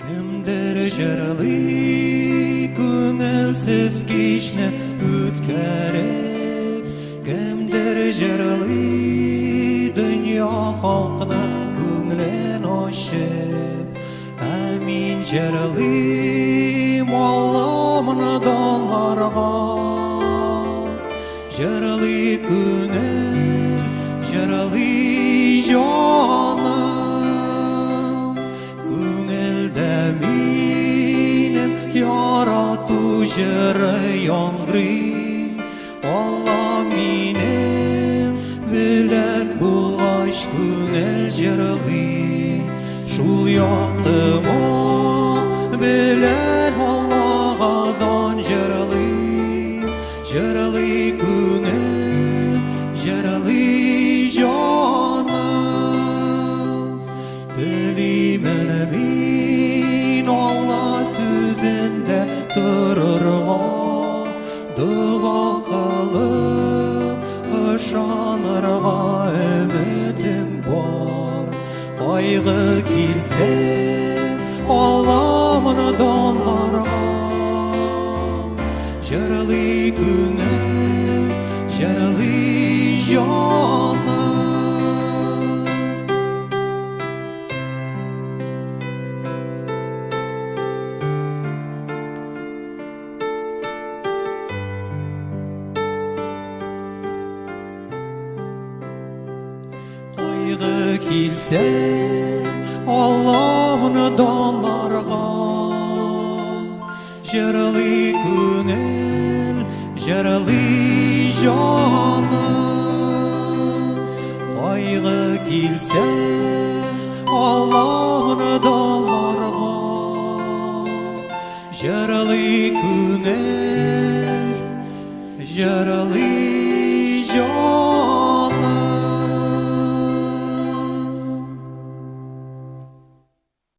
Кемдер жырлы көңілсіз кешні өткеріп, кемдер жырлы дүния халқының көңілін ашып, әмин жырлым Алламын донларға. Жырлы көңіл, жырлы жаным, көңілді менің ярату жыры яңғырый. Алла менің білән болғаш көңіл жырлый, шул яқтыма білән Аллағадан жырлый. Жырлы көңіл, жырлы жаным, тілеймін мен Алла сөзінде тұрырға, дұға қылып ышанырға үмітім бар. Қайғы келсе Алламын донларға. Жырлы көңіл, жырлы жаным. Қайғы келсе Алламын донларға. Жырлы көңіл, жырлы жаным. Қайғы келсе Алламын донларға. Жырлы көңіл, жырлы жаным.